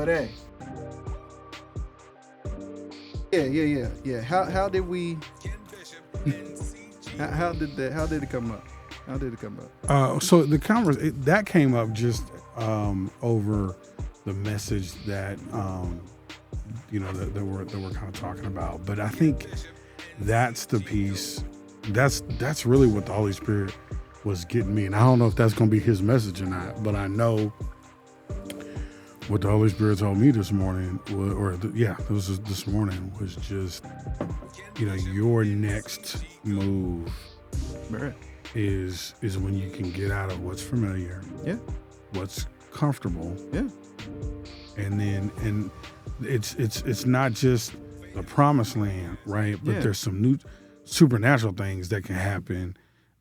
that. Yeah. How did we? How did it come up? So the that came up just over the message that that we're kind of talking about. But I think that's the piece. That's really what the Holy Spirit was getting me, and I don't know if that's going to be His message or not. But I know what the Holy Spirit told me this morning, this morning was just your next move. Right. Is when you can get out of what's familiar, what's comfortable, and it's not just the promised land, right? But there's some new supernatural things that can happen,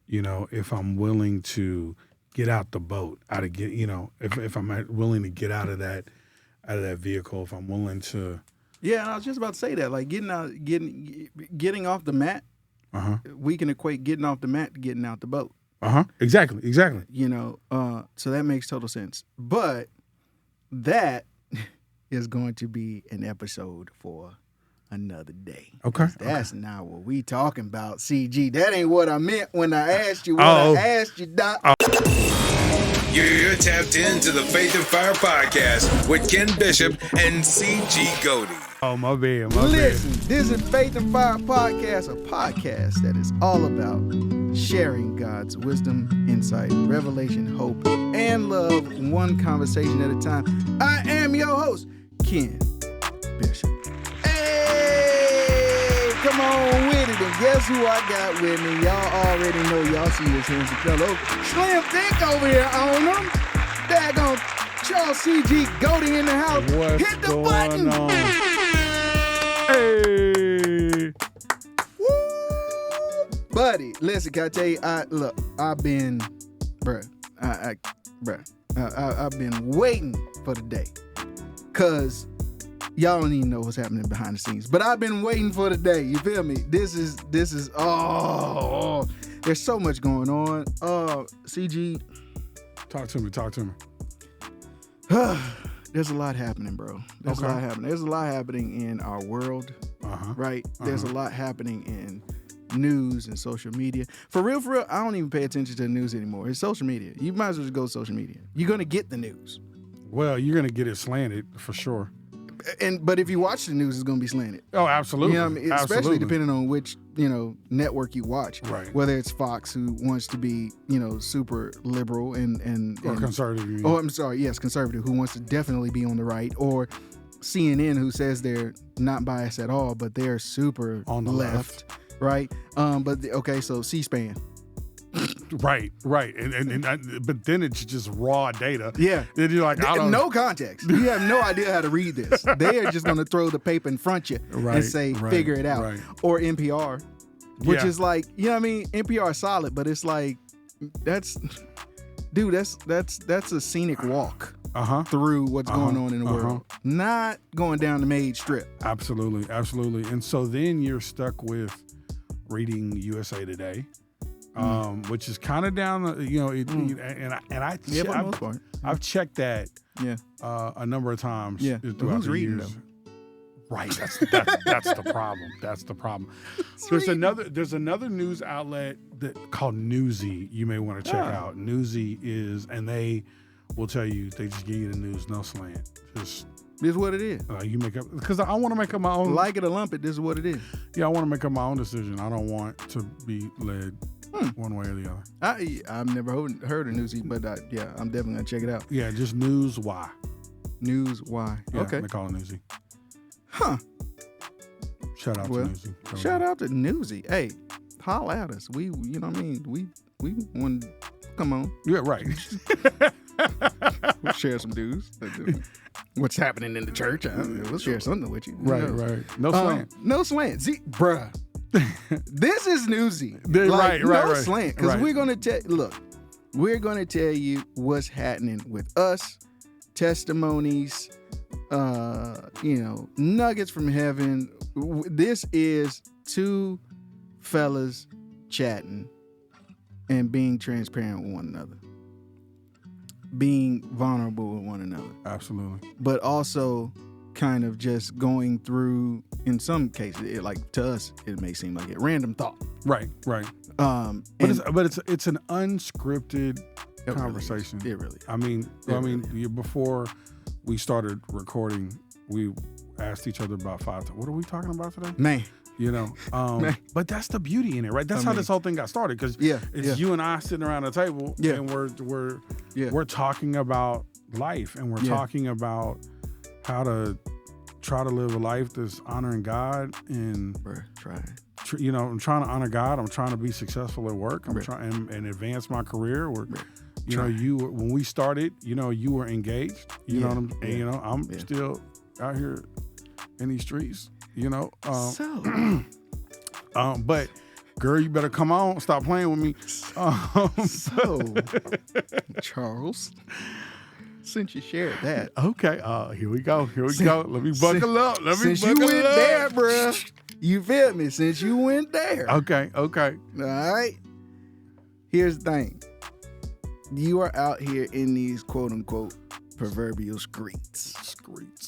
if I'm willing to get out the boat, if I'm willing to get out of that vehicle, if I'm willing to. Yeah, and I was just about to say that, like getting off the mat. We can equate getting off the mat to getting out the boat. Exactly. So that makes total sense. But that is going to be an episode for another day. Okay. That's not what we talking about, CG. That ain't what I meant when I asked you I asked you, Doc. You're tapped into the Faith and Fire podcast with Ken Bishop and CG Goady. Oh, my bad. Listen, this is Faith and Fire podcast, a podcast that is all about sharing God's wisdom, insight, revelation, hope, and love, one conversation at a time. I am your host, Ken Bishop. Hey, come on with it. And guess who I got with me? Y'all already know. Y'all see his handsome fellow. Slim Thick over here on him. Daggone Charles CG Goady in the house. What's Hit the button. On? Hey. Woo! Buddy, listen, can I tell you, I've been, I've been waiting for the day. Cause y'all don't even know what's happening behind the scenes. But I've been waiting for the day. You feel me? This is there's so much going on. CG. Talk to me. There's a lot happening, bro. There's a lot happening. There's a lot happening in our world, right? There's a lot happening in news and social media. For real, I don't even pay attention to the news anymore. It's social media. You might as well just go to social media. You're going to get the news. Well, you're going to get it slanted for sure. But if you watch the news, it's going to be slanted. Oh, absolutely. You know what I mean? Especially depending on which, network you watch. Right. Whether it's Fox, who wants to be, super liberal and conservative. Oh, I'm sorry. Yes, conservative, who wants to definitely be on the right, or CNN, who says they're not biased at all, but they're super on the left. Right. So C-SPAN. Right, but then it's just raw data. Yeah, then you're like, no context. You have no idea how to read this. They are just going to throw the paper in front of you and say, figure it out. Right. Or NPR, which is like, NPR is solid, but it's like, that's a scenic walk through what's going on in the world, not going down the main strip. Absolutely, and so then you're stuck with reading USA Today. Which is kind of down, I've checked that a number of times throughout the years. Them? Right, that's the problem. That's the problem. There's another news outlet called Newsy. You may want to check out. Newsy and they will tell you, they just give you the news, no slant. Just this is what it is. You make up, because I want to make up my own. Like it or lump it, this is what it is. Yeah, I want to make up my own decision. I don't want to be led one way or the other. I've never heard of Newsy, but I'm definitely going to check it out. Yeah, just News Y. News Y. Yeah, okay. They call it Newsy. Huh. Shout out to Newsy. Shout out to Newsy. Hey, holla at us. We want to come on. Yeah, right. We'll share some news. What's happening in the church? We'll share something with you. Right. No slant. No slant. See, bruh. This is Newsy. Right. Slant. Because we're going to tell you what's happening with us, testimonies, nuggets from heaven. This is two fellas chatting and being transparent with one another. being vulnerable with one another. Absolutely. But also kind of just going through, in some cases, like to us, it may seem like a random thought. Right. But it's an unscripted conversation. It really is. I mean, before we started recording, we asked each other about 5 times. What are we talking about today? Man. But that's the beauty in it, right? That's how this whole thing got started, because it's you and I sitting around the table, and we're talking about life, and we're talking about how to try to live a life that's honoring God, and we're trying. I'm trying to honor God. I'm trying to be successful at work. I'm trying and advance my career. When we started, you were engaged. You know what I'm saying? And I'm still out here in these streets. But girl, you better come on. Stop playing with me. Charles, since you shared that, okay. Here we go. Let me buckle up. Since you went there, bruh. You feel me? Since you went there. Okay. All right. Here's the thing. You are out here in these quote unquote proverbial streets.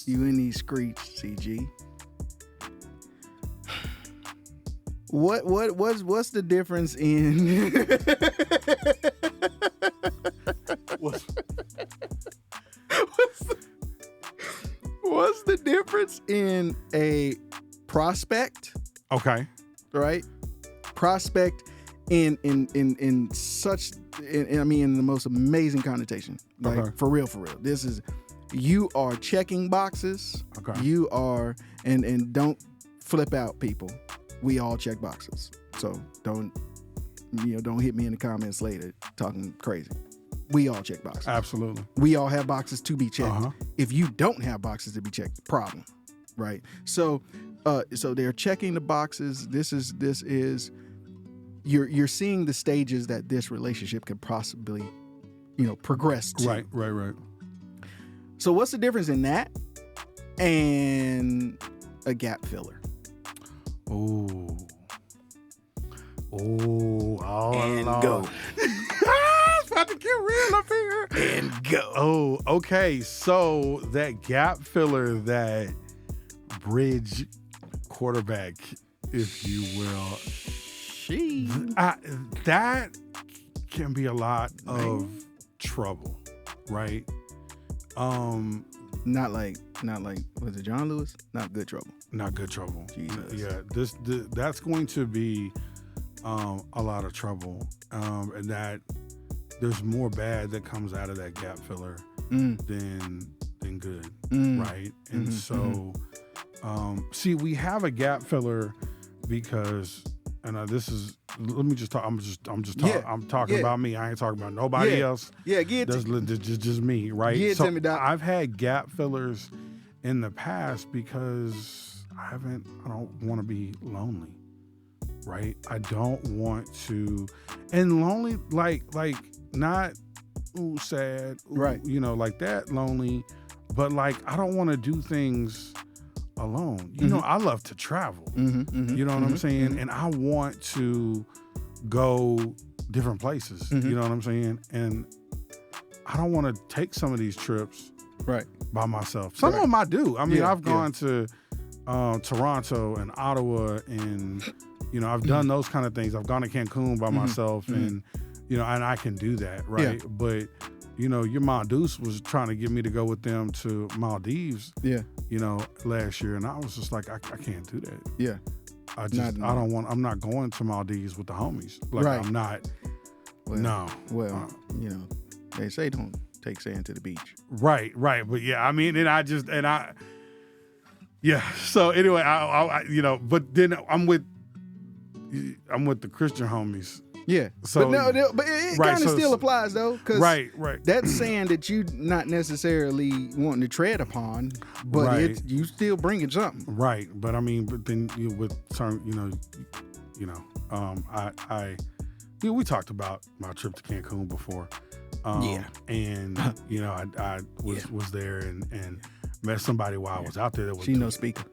You in these streets, CG. What's the difference in what's the difference in a prospect? Okay. Right? Prospect in such in the most amazing connotation. Like for real. This is, you are checking boxes. Okay. You are and don't flip out, people. We all check boxes. So don't hit me in the comments later talking crazy. We all check boxes. Absolutely. We all have boxes to be checked. If you don't have boxes to be checked, problem. Right? So they're checking the boxes. This is you're seeing the stages that this relationship could possibly, progress to. Right. So what's the difference in that and a gap filler? And go. It's about to get real up here. And go. Oh, okay. So that gap filler, that bridge quarterback, if you will, that can be a lot of trouble, right? Not like was it John Lewis? Not good trouble. Not good trouble. Jesus. Yeah, that's going to be a lot of trouble, and that there's more bad that comes out of that gap filler than good, right? And so, see, we have a gap filler because, and this is, let me just talk. I'm talking about me. I ain't talking about nobody else. Yeah, just me, right? Yeah, so me, Doc. I've had gap fillers in the past because I don't want to be lonely, right? I don't want to, and lonely, like not sad, right? Like that lonely, but like I don't want to do things alone. I love to travel. You know what I'm saying? And I want to go different places. You know what I'm saying? And I don't want to take some of these trips by myself. Some of them I do. I mean, I've gone to Toronto and Ottawa, and I've done those kind of things. I've gone to Cancun by myself, and and I can do that, right? Yeah. But your Mount Deuce was trying to get me to go with them to Maldives. Yeah. Last year, and I was just like, I can't do that. Yeah. I'm not going to Maldives with the homies. Like I'm not. Well, no. Well, they say don't take sand to the beach. Right. But yeah, I mean, yeah. So anyway, I but then I'm with the Christian homies. Yeah. So, but it kind of still applies though, because that's sand that you not necessarily wanting to tread upon, but you still bringing something. Right. But I mean, but then with some, we talked about my trip to Cancun before. And I was there and met somebody while I was out there that was she no speaker.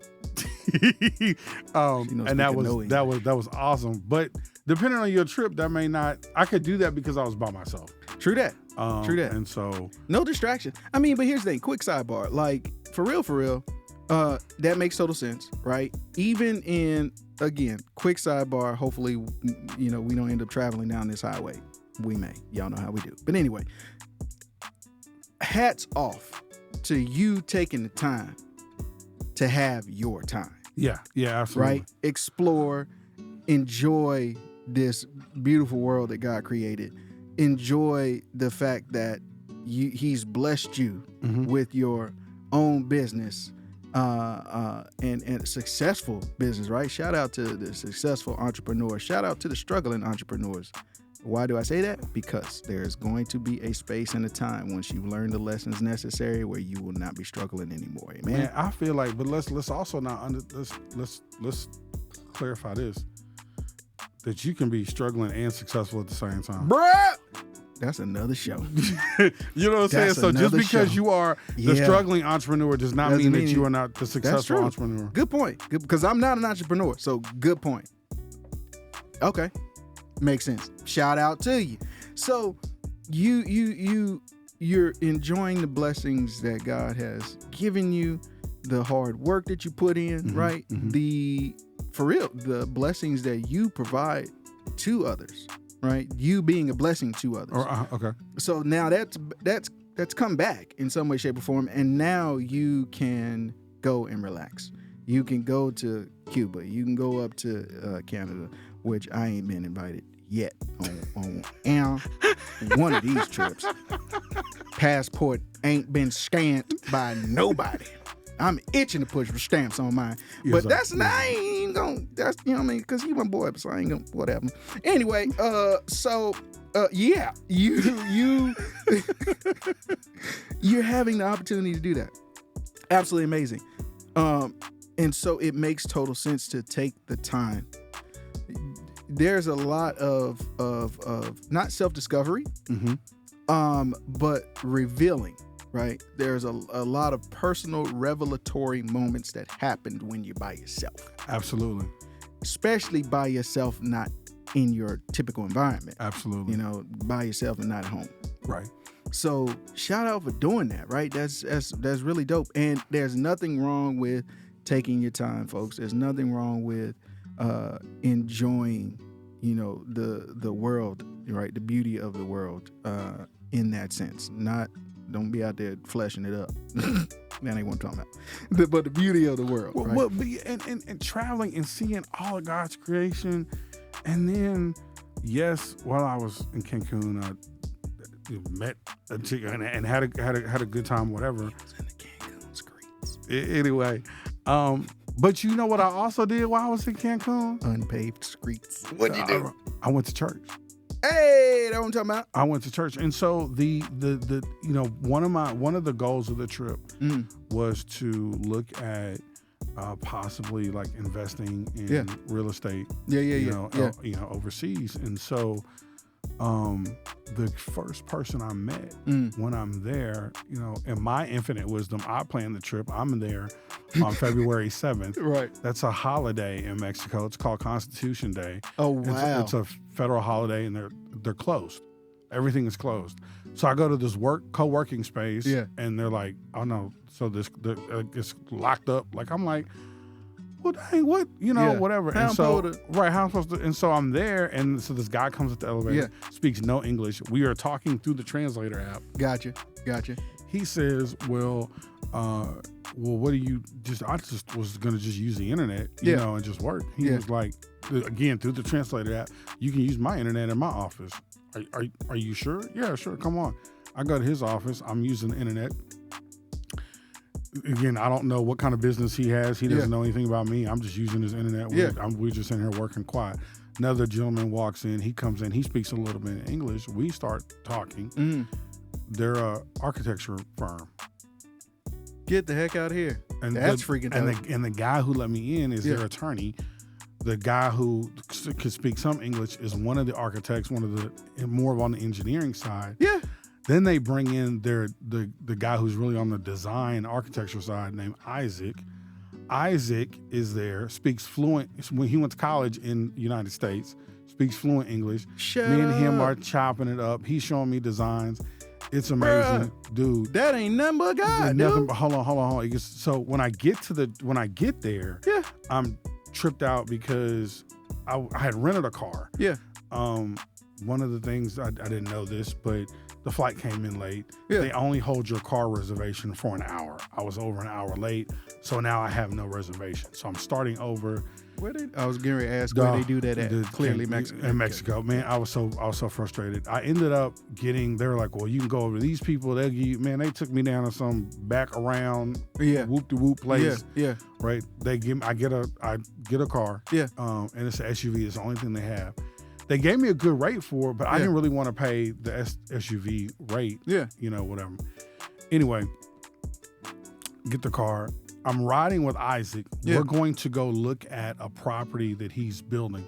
And that was awesome. But depending on your trip, that may not. I could do that because I was by myself. True that. True that. And so no distraction. I mean, but here's the thing. Quick sidebar. Like for real. That makes total sense, right? Even in, again, quick sidebar. Hopefully, we don't end up traveling down this highway. We may. Y'all know how we do. But anyway, hats off to you taking the time to have your time. Yeah, absolutely. Right? Explore, enjoy this beautiful world that God created. Enjoy the fact that He's blessed you with your own business and successful business, right? Shout out to the successful entrepreneurs. Shout out to the struggling entrepreneurs. Why do I say that? Because there's going to be a space and a time once you learn the lessons necessary where you will not be struggling anymore. Amen. Man, I feel like, but let's also not let's clarify this, that you can be struggling and successful at the same time. Bruh! That's another show. You know what I'm saying? So just because show. you are the struggling entrepreneur does not mean that you are not the successful entrepreneur. Good point. Because I'm not an entrepreneur. So good point. Okay. Makes sense. Shout out to you. So you're enjoying the blessings that God has given you, the hard work that you put in, right? The blessings that you provide to others, right? You being a blessing to others. Okay. So now that's come back in some way, shape, or form, and now you can go and relax. You can go to Cuba. You can go up to Canada, which I ain't been invited yet on one of these trips. Passport ain't been scanned by nobody. I'm itching to push for stamps on mine. But I ain't gonna, that's, you know what I mean? Because he my boy, so I ain't gonna, whatever. Anyway, yeah, you're having the opportunity to do that. Absolutely amazing. And so it makes total sense to take the time. There's a lot of not self-discovery, but revealing, right? There's a lot of personal revelatory moments that happened when you're by yourself. Absolutely. Especially by yourself, not in your typical environment. Absolutely. By yourself and not at home. Right. So shout out for doing that, right? That's really dope. And there's nothing wrong with taking your time, folks. There's nothing wrong with enjoying, the world, right? The beauty of the world in that sense. Don't be out there fleshing it up. That ain't what I'm talking about. But the beauty of the world, right? Well, and traveling and seeing all of God's creation. And then, yes, while I was in Cancun, I met a chick and had a good time, whatever. It was in the Cancun streets. Anyway, but you know what I also did while I was in Cancun? Unpaved streets. What'd you do? I went to church. Hey, that's what I'm talking about. I went to church, and so the one of the goals of the trip was to look at possibly like investing in real estate. Overseas, and so the first person I met when I'm there, in my infinite wisdom, I planned the trip. I'm there on February 7th. Right. That's a holiday in Mexico. It's called Constitution Day. Oh, wow. It's a federal holiday, and they're closed. Everything is closed. So I go to this co-working space, and they're like, "Oh no!" So it's locked up. Like I'm like, well, dang, what? Whatever. How I'm supposed to? And so I'm there, and so this guy comes at the elevator, speaks no English. We are talking through the translator app. Gotcha. He says, well, what do you I just was going to just use the internet, and just work. He was like, again, through the translator app, you can use my internet in my office. Are you sure? Yeah, sure. Come on. I go to his office. I'm using the internet. Again, I don't know what kind of business he has. He doesn't know anything about me. I'm just using his internet. We're just in here working quiet. Another gentleman walks in. He comes in. He speaks a little bit of English. We start talking. They're a architecture firm. Get the heck out of here. And that's freaking dope. And the guy who let me in is their attorney. The guy who could speak some English is one of the architects, more on the engineering side. Yeah. Then they bring in the guy who's really on the design architecture side, named Isaac. Isaac is there, speaks fluent. When he went to college in the United States, speaks fluent English. Me and him are chopping it up. He's showing me designs. It's amazing, dude. That ain't nothing but God, Nothing. dude. Hold on. So when I get there, Yeah. I'm tripped out because I had rented a car. Yeah. One of the things I didn't know this, but the flight came in late. Yeah. They only hold your car reservation for an hour. I was over an hour late, so now I have no reservation. So I'm starting over. I was getting ready to ask where they do that at. Clearly, Mexico. In Mexico, man, I was so frustrated. I ended up getting. They were like, "Well, you can go over to these people. They'll give you." Man, they took me down to some back around, whoop de whoop place. Yeah. Right. I get a car. Yeah. And it's an SUV. It's the only thing they have. They gave me a good rate for it, but I didn't really want to pay the SUV rate. Yeah. Whatever. Anyway, get the car. I'm riding with Isaac. Yeah. We're going to go look at a property that he's building.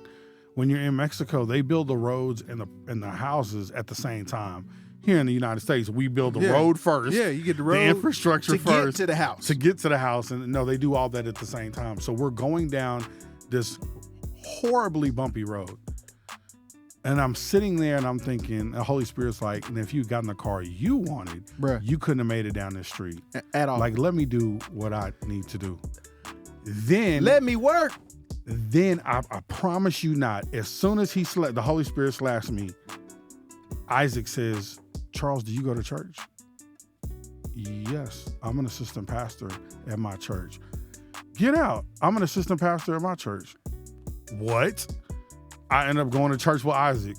When you're in Mexico, they build the roads and the houses at the same time. Here in the United States, we build the road first. Yeah, you get the road, the infrastructure first to get to the house. To get to the house, and no, they do all that at the same time. So we're going down this horribly bumpy road. And I'm sitting there and I'm thinking, the Holy Spirit's like, and if you got in the car you wanted, Bruh. you couldn't have made it down this street. At all. Like, let me do what I need to do. Then let me work. Then I promise you not, as soon as the Holy Spirit slaps me, Isaac says, Charles, do you go to church? Yes, I'm an assistant pastor at my church. Get out. I'm an assistant pastor at my church. What? I end up going to church with Isaac.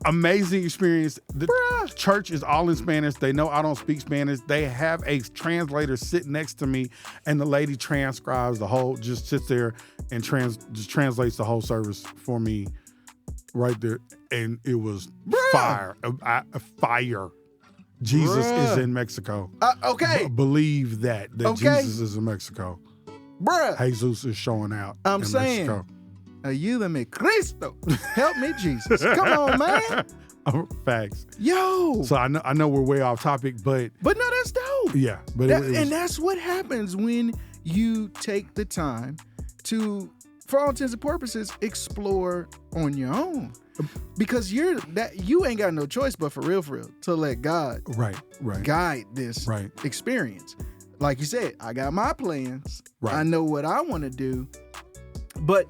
Amazing experience. The church is all in Spanish. They know I don't speak Spanish. They have a translator sit next to me, and the lady transcribes just sits there and just translates the whole service for me right there. And it was fire. Fire. Jesus is in Mexico. Okay. Believe that Jesus is in Mexico. Jesus is showing out I'm in saying, Mexico. Ayúdame, Cristo. Help me, Jesus. Come on, man. Facts. Yo. So I know we're way off topic, but no, that's dope. Yeah, but and that's what happens when you take the time to, for all intents and purposes, explore on your own. Because you ain't got no choice but for real, to let God guide this experience. Like you said, I got my plans. Right. I know what I want to do, but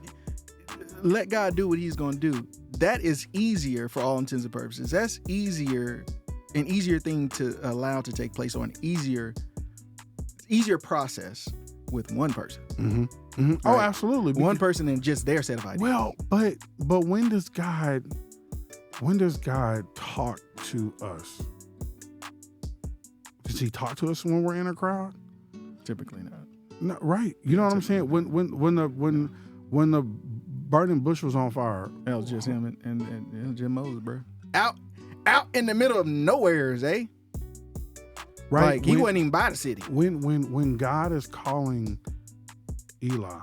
let God do what he's going to do. That is easier for all intents and purposes. That's an easier thing to allow to take place, or an easier process with one person. Mm-hmm. Mm-hmm. Right? Oh, absolutely. One person and just their set of ideas. Well, but when does God talk to us? Does he talk to us when we're in a crowd? Typically not. No, right. You know what I'm saying? When the burning bush was on fire, that was just him and Jim Moses, bro. Out in the middle of nowheres, eh? Right. Like he wasn't even by the city. When God is calling Eli,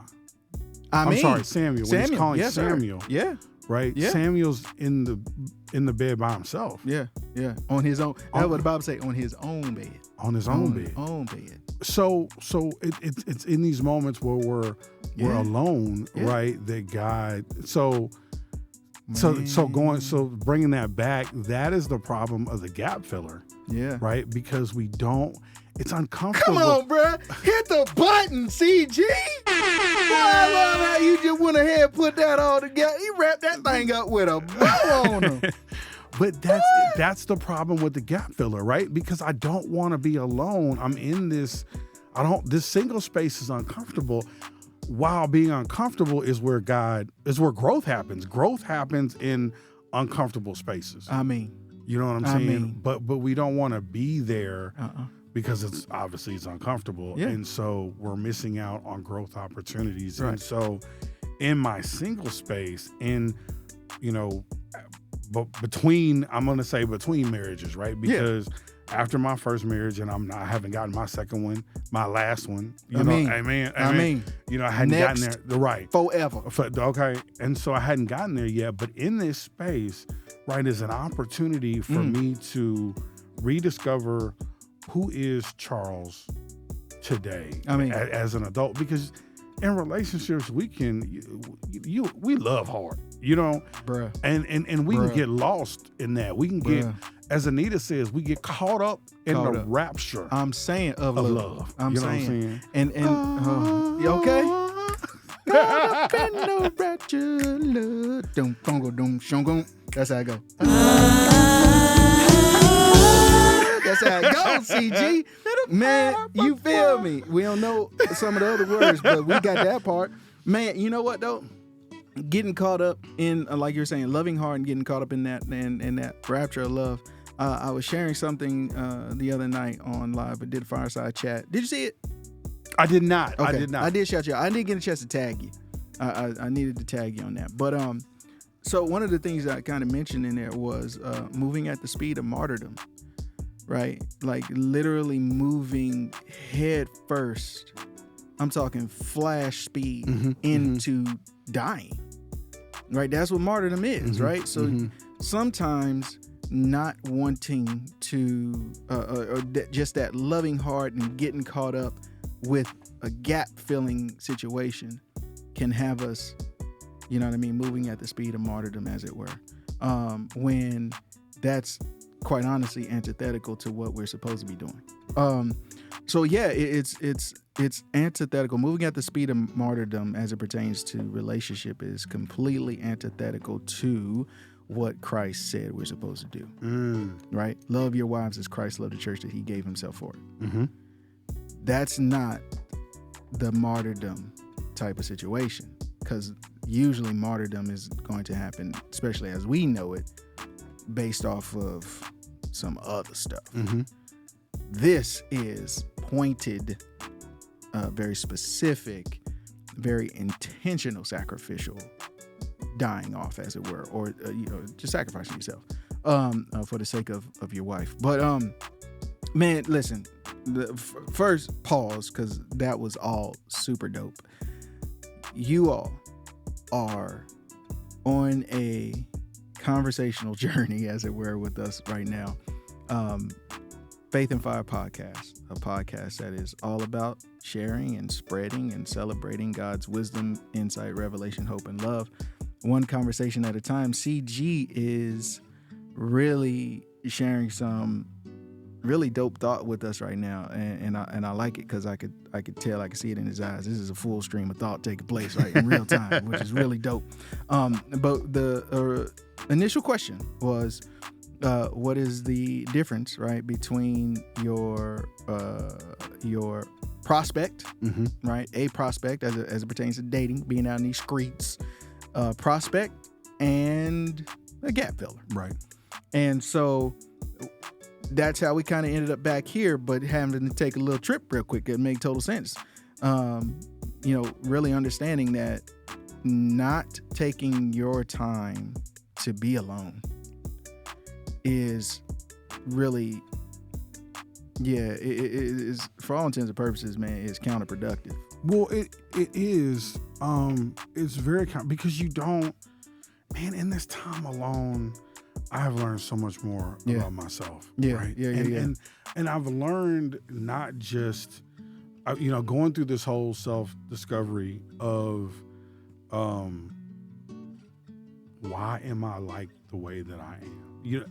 Samuel. When he's calling Samuel. Sir. Yeah. Right. Yeah. Samuel's in the bed by himself. Yeah. Yeah. On his own. That's what the Bible say. On his own bed. On his own bed. So it's in these moments where we're alone, right? That God. So bringing that back, that is the problem of the gap filler. Yeah. Right? Because it's uncomfortable. Come on, bro. Hit the button, CG. Boy, I love how you just went ahead and put that all together. He wrapped that thing up with a bow on him. But that's the problem with the gap filler, right? Because I don't want to be alone. I'm in this. This single space is uncomfortable. While being uncomfortable is where growth happens. Growth happens in uncomfortable spaces. I mean, you know what I'm saying? But we don't want to be there because it's uncomfortable. Yeah. And so we're missing out on growth opportunities. Right. And so in my single space, between marriages, right? Because after my first marriage, and I haven't gotten my second one, my last one, amen. I hadn't gotten there, right? Forever. Okay. And so I hadn't gotten there yet, but in this space, right, is an opportunity for me to rediscover who is Charles today as an adult, because in relationships, we love hard, you know, Bruh. and we can get lost in that. We can get, as Anita says, we get caught up in the rapture. I'm saying of love. I'm saying. And you okay? Caught up in the rapture, love. Dum, bongo, dum, shongo. That's how I go. That's how it goes, CG. Man, you feel me? We don't know some of the other words, but we got that part. Man, you know what though? Getting caught up in, like you're saying, loving hard and getting caught up in that rapture of love. I was sharing something the other night on live. I did a fireside chat. Did you see it? I did not. Okay. I did not. I did shout you out. I didn't get a chance to tag you. I needed to tag you on that. But so one of the things that I kind of mentioned in there was moving at the speed of martyrdom, right? Like literally moving head first. I'm talking flash speed into dying, right? That's what martyrdom is, right? So sometimes not wanting to, just that loving heart and getting caught up with a gap-filling situation can have us, you know what I mean, moving at the speed of martyrdom, as it were, when that's quite honestly antithetical to what we're supposed to be doing. So yeah, it's antithetical. Moving at the speed of martyrdom as it pertains to relationship is completely antithetical to what Christ said we're supposed to do. Right? Love your wives as Christ loved the church, that he gave himself for it. That's not the martyrdom type of situation, because usually martyrdom is going to happen, especially as we know it, based off of some other stuff. This is pointed, very specific, very intentional, sacrificial dying off, as it were, or just sacrificing yourself for the sake of your wife. But man, listen, first pause, because that was all super dope. You all are on a conversational journey, as it were, with us right now. Faith and Fire Podcast, a podcast that is all about sharing and spreading and celebrating God's wisdom, insight, revelation, hope, and love, one conversation at a time. CG is really sharing some really dope thought with us right now, and I like it, because I could tell, I could see it in his eyes. This is a full stream of thought taking place right in real time, which is really dope. But the initial question was, what is the difference, right, between your prospect, right, a prospect as it pertains to dating, being out in these streets, prospect, and a gap filler, right? And so that's how we kind of ended up back here, but having to take a little trip real quick. It made total sense. Really understanding that not taking your time to be alone is really, it is, for all intents and purposes, man, is counterproductive. Well, it is. It's very because you don't, man, in this time alone, I have learned so much more about myself. Right? And I've learned not just, going through this whole self-discovery of, why am I like the way that I am?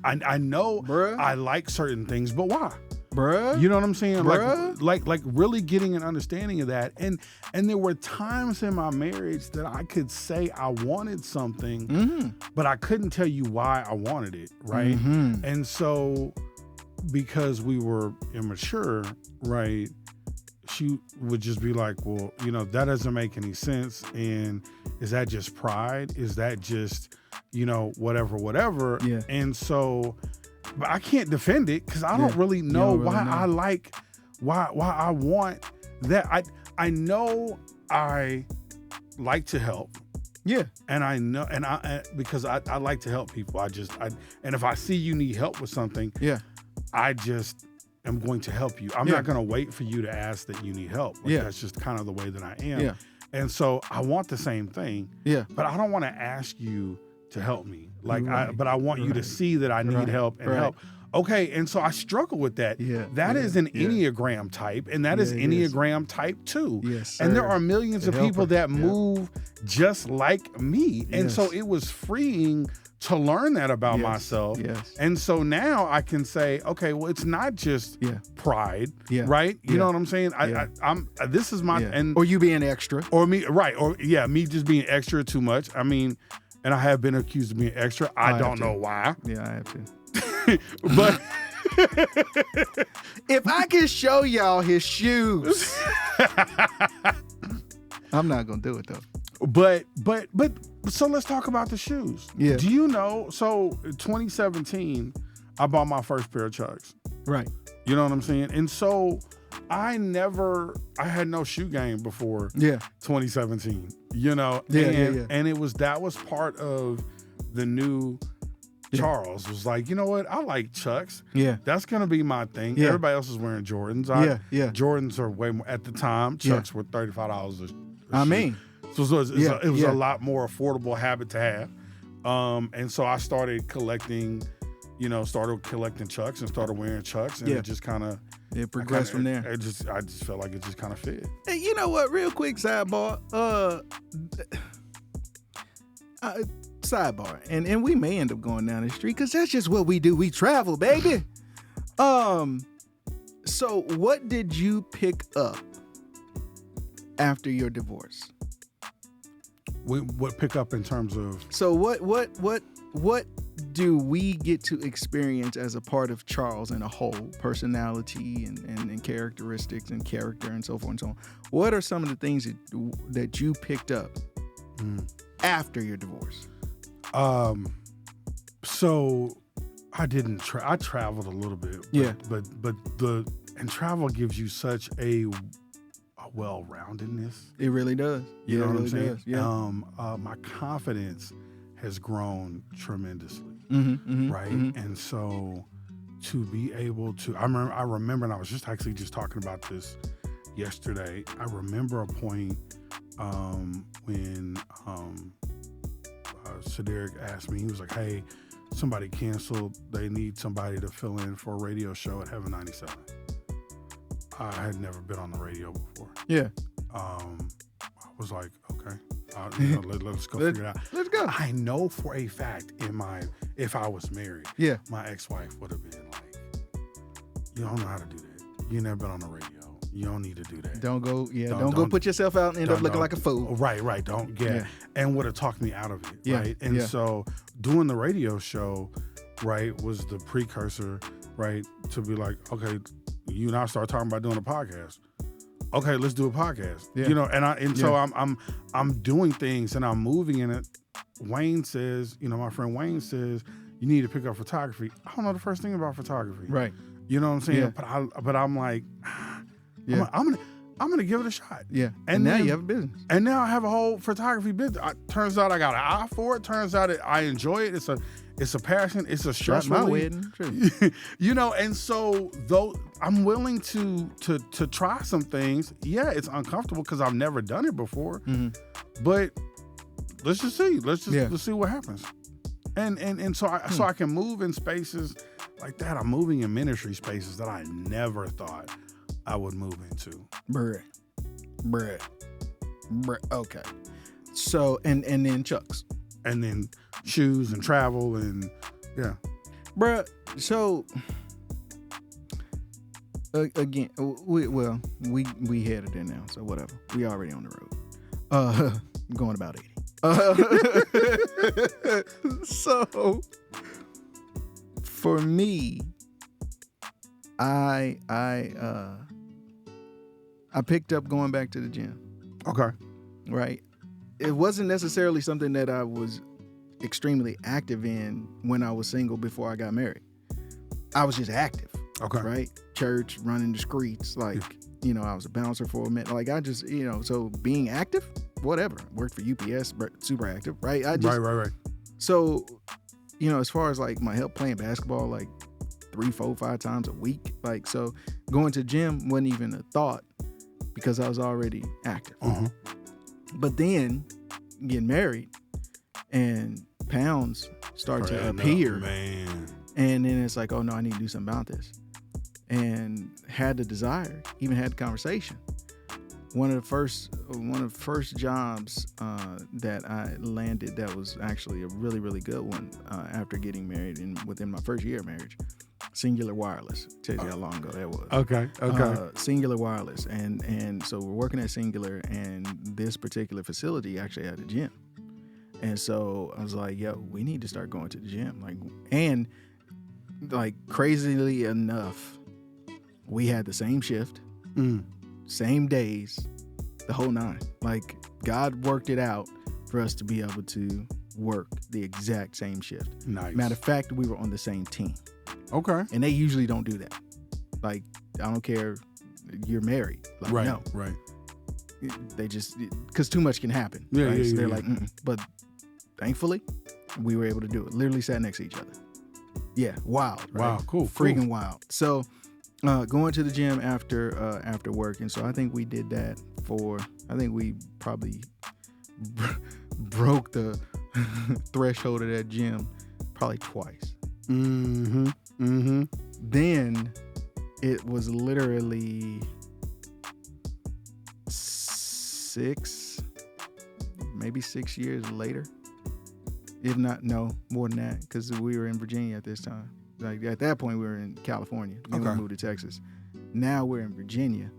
I know I like certain things, but why? Bruh. You know what I'm saying? Bruh. Like really getting an understanding of that. And there were times in my marriage that I could say I wanted something, but I couldn't tell you why I wanted it, right? And so because we were immature, right, she would just be like, well, that doesn't make any sense. And is that just pride? Is that just, whatever? Yeah. And so, but I can't defend it, because I don't really know I like, why I want that. I know I like to help. Yeah. And I know, because I like to help people. And if I see you need help with something, I just am going to help you. I'm not going to wait for you to ask that you need help. That's just kind of the way that I am. Yeah. And so I want the same thing. Yeah. But I don't want to ask you to help me. But I want you to see that I need help and help. Okay, and so I struggle with that. Yeah, That is an yeah. Enneagram type, and that is Yeah, it is. Enneagram type 2. Yes, and there sir. are millions of The people helper. that Yep. move just like me. And so Yes. it was freeing to learn that about Yes, myself. yes. And so now I can say, okay, well, it's not just Yeah. pride, Yeah. right? You Yeah. know what I'm saying? Yeah. I'm this is my Yeah. and Or you being extra. or me, right? Or yeah, me just being extra too much. I mean, and I have been accused of being extra. I have don't to. know why, Yeah, I have to. but If I can show y'all his shoes, I'm not gonna do it though. but so let's talk about the shoes. Yeah. Do you know? So 2017, I bought my first pair of Chucks. Right. You know what I'm saying? And so I had no shoe game before Yeah. 2017. You know, Yeah, and, yeah. and that was part of the new Charles was like, you know what? I like Chucks. Yeah. That's gonna be my thing. Yeah. Everybody else is wearing Jordans. Yeah. Jordans are way more at the time. Chucks were $35 a I shoe. mean, So it was yeah. a lot more affordable habit to have. And so I started collecting Chucks and started wearing Chucks, and Yeah. it just kind of it progressed from there. I just felt like it just kind of fit. Hey, you know what? Real quick sidebar. Sidebar, and we may end up going down the street because that's just what we do. We travel, baby. So what did you pick up after your divorce? What pick up in terms of? So what do we get to experience as a part of Charles in a whole, personality and characteristics and character and so forth and so on? What are some of the things that you picked up after your divorce? So I didn't. I traveled a little bit. But, but travel gives you such a well-roundedness. It really does. You know what I'm saying? Does. Yeah. My confidence has grown tremendously. Right. And so to be able to, I remember, and I was just talking about this yesterday. I remember a point when Cedric asked me, he was like, hey, somebody canceled. They need somebody to fill in for a radio show at Heaven 97. I had never been on the radio before. Yeah. I was like, okay, let's go figure it out. Let's go. I know for a fact if I was married, Yeah. my ex-wife would have been like, you don't know how to do that. You never been on the radio. You don't need to do that. Don't go put yourself out and end up looking like a fool. Right. Don't get. Yeah. And would have talked me out of it. Yeah. Right. And Yeah. so doing the radio show, right, was the precursor, right, to be like, okay, you and I start talking about doing a podcast. Okay, let's do a podcast. Yeah. You know, so I'm doing things and I'm moving in it. Wayne says, my friend Wayne says, you need to pick up photography. I don't know the first thing about photography. Right. You know what I'm saying? Yeah. But I'm like, Yeah. I'm gonna give it a shot. Yeah. And now then- you have a business. And now I have a whole photography business. Turns out I got an eye for it. Turns out I enjoy it. It's a passion. It's a stress That's my relief. wedding. True. And so though I'm willing to try some things. Yeah, it's uncomfortable because I've never done it before. But let's just see. Let's see what happens. And so I can move in spaces like that. I'm moving in ministry spaces that I never thought I would move into. Bruh. Okay. So and then Chucks. And then shoes and travel and yeah. Bruh, so again, we headed there now, so whatever. We already on the road. Going about 80. So for me, I picked up going back to the gym. Okay. Right. It wasn't necessarily something that I was extremely active in when I was single before I got married. I was just active. Okay. Right? Church, running the streets. Like, I was a bouncer for a minute. Like, I just, so being active, whatever. Worked for UPS, super active, right? Right. So, as far as like my help playing basketball, like 3, 4, 5 times a week. Like, so going to gym wasn't even a thought because I was already active. But then getting married and pounds start to appear. Man. And then it's like, oh no, I need to do something about this. And had the desire, even had the conversation. One of the first jobs that I landed that was actually a really, really good one after getting married and within my first year of marriage. Singular Wireless. Tells you how long ago that was. Okay. Singular Wireless. And so we're working at Singular, and this particular facility actually had a gym. And so I was like, yo, we need to start going to the gym. Like crazily enough, we had the same shift, same days, the whole nine. Like God worked it out for us to be able to work the exact same shift. Nice. Matter of fact, we were on the same team. Okay. And they usually don't do that. Like, I don't care, you're married. Like, Right. no. Right. They just, because too much can happen. Yeah, right? yeah, So they're yeah. like, but thankfully, we were able to do it. Literally sat next to each other. Yeah, wild. Right? Wow, cool. Freaking wild. So, going to the gym after work, and so I think we did that I think we probably broke the threshold of that gym probably twice. Mm-hmm. Mm-hmm. Then it was literally maybe 6 years later. If not, no, more than that, because we were in Virginia at this time. Like at that point, we were in California. Then we moved to Texas. Now we're in Virginia,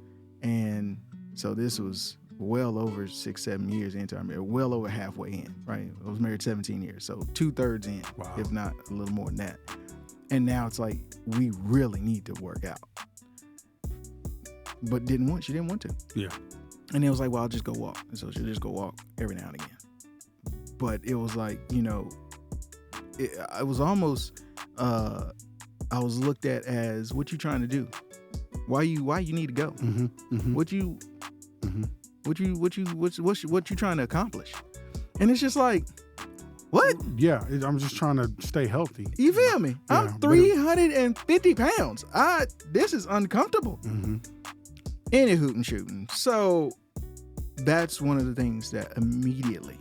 and so this was well over 6-7 years into our marriage, well over halfway in. Right, I was married 17 years, so 2/3 in, if not a little more than that. And now it's like we really need to work out, but she didn't want to. Yeah. And it was like, well, I'll just go walk, and so she'll just go walk every now and again. But it was like, it was almost, I was looked at as, what you trying to do? Why you need to go? Mm-hmm. Mm-hmm. What you trying to accomplish? And it's just like, what? Yeah, I'm just trying to stay healthy. You feel me? Yeah, I'm 350 pounds. This is uncomfortable. Mm-hmm. Any hootin' shooting. So that's one of the things that immediately,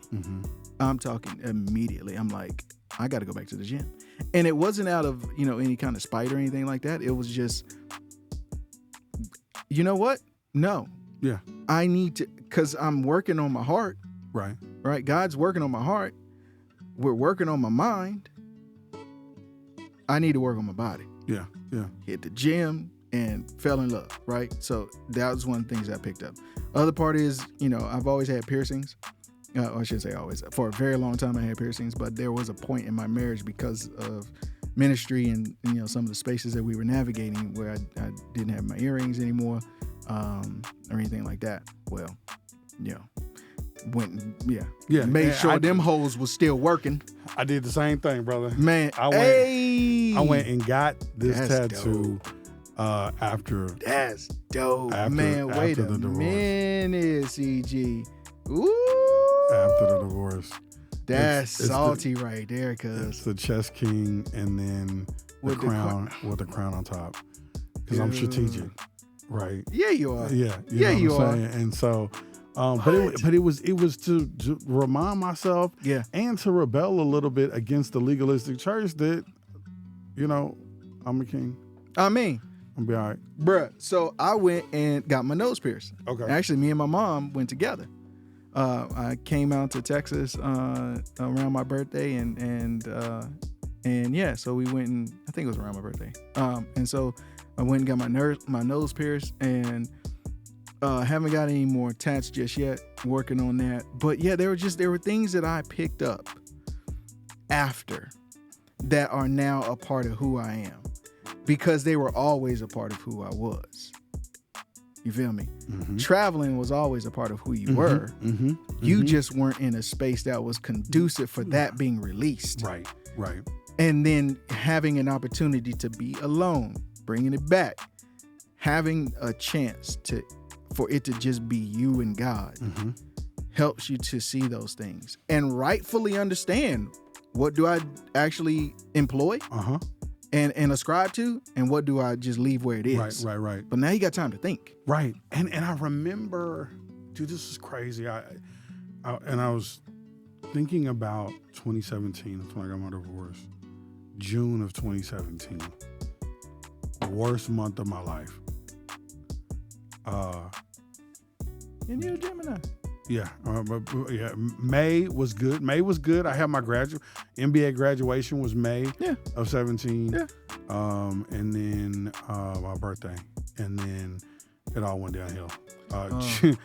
I'm talking immediately, I'm like, I got to go back to the gym. And it wasn't out of, any kind of spite or anything like that. It was just, you know what? No. Yeah. I need to, because I'm working on my heart. Right. Right? God's working on my heart. We're working on my mind. I need to work on my body. Yeah. Yeah. Hit the gym and fell in love, right? So that was one of the things I picked up. Other part is, I've always had piercings. I shouldn't say always. For a very long time I had piercings, but there was a point in my marriage because of ministry and some of the spaces that we were navigating where I didn't have my earrings anymore or anything like that. Well, made sure them holes was still working. I did the same thing, brother. Man, I went and got this tattoo after. That's dope, man. After Wait a the divorce. minute, CG. Ooh. After the divorce. That's it's salty right there, cuz. It's the chest king and then the crown with the crown on top. Because I'm strategic, right? Yeah, you are. Yeah, you know what are. I'm saying? And so, but it was to remind myself, and to rebel a little bit against the legalistic church that, I'm a king. I mean, I'll be all right. Bruh, so I went and got my nose pierced. Okay. Actually, me and my mom went together. I came out to Texas around my birthday, and yeah, so we went and I think it was around my birthday. And so I went and got my nose pierced, and haven't got any more tats just yet. Working on that, but yeah, there were things that I picked up after that are now a part of who I am, because they were always a part of who I was. You feel me? Mm-hmm. Traveling was always a part of who you were. Mm-hmm. You just weren't in a space that was conducive for that being released. Right. And then having an opportunity to be alone, bringing it back, having a chance for it to just be you and God helps you to see those things and rightfully understand, what do I actually employ? And ascribe to, and what do I just leave where it is? Right. But now you got time to think. Right. And I remember, dude, this is crazy. I was thinking about 2017. That's when I got my divorce. June of 2017. Worst month of my life. And you're a Gemini. Yeah, May was good. May was good. I had my MBA graduation was May of 17. Yeah. And then my birthday, and then it all went downhill. June,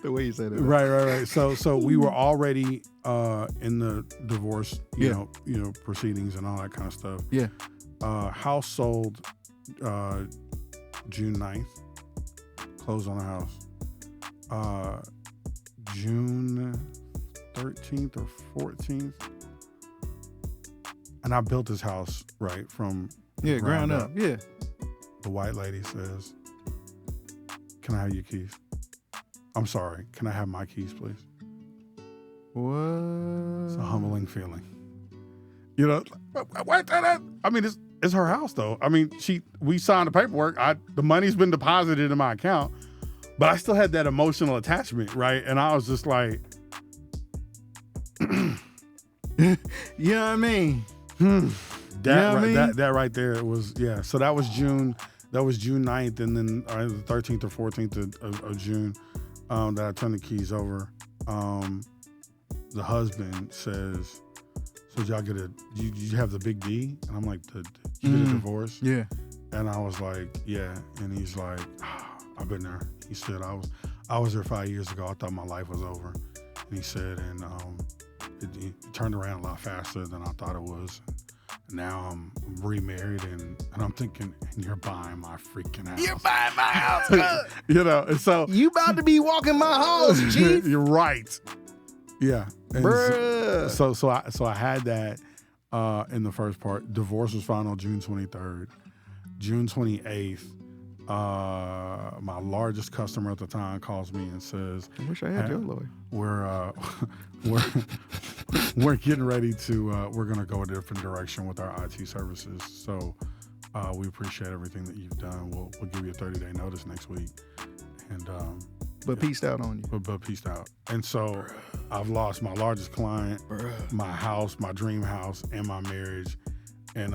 The way you said it. right. So we were already in the divorce, you know, proceedings and all that kind of stuff. Yeah. House sold June 9th. Closed on the house. June 13th or 14th. And I built this house, right, from ground up. Yeah. The white lady says, "Can I have your keys?" I'm sorry, can I have my keys, please? What? It's a humbling feeling. You know, I mean, it's her house, though. I mean, we signed the paperwork. The money's been deposited in my account, but I still had that emotional attachment, right? And I was just like, you know what I mean? That right there was, yeah. So that was June 9th, and then the 13th or 14th of June that I turned the keys over. The husband says, "So did y'all get you have the big D?" And I'm like, "Did you get a divorce?" Yeah. And I was like, "Yeah." And he's like, "I've been there." He said, I was there 5 years ago. I thought my life was over." And he said, and it turned around a lot faster than I thought it was. Now I'm remarried, and I'm thinking, and you're buying my freaking house. You're buying my house, bro. You know, and so You about to be walking my halls, Chief. you're right. Yeah. And Bruh. So I had that in the first part. Divorce was final June 23rd. June 28th, my largest customer at the time calls me and says, I wish I had your lawyer. We're getting ready to we're gonna go a different direction with our IT services. So we appreciate everything that you've done. We'll give you a 30-day notice next week. And But peaced out on you. but peaced out. And so I've lost my largest client, my house, my dream house, and my marriage in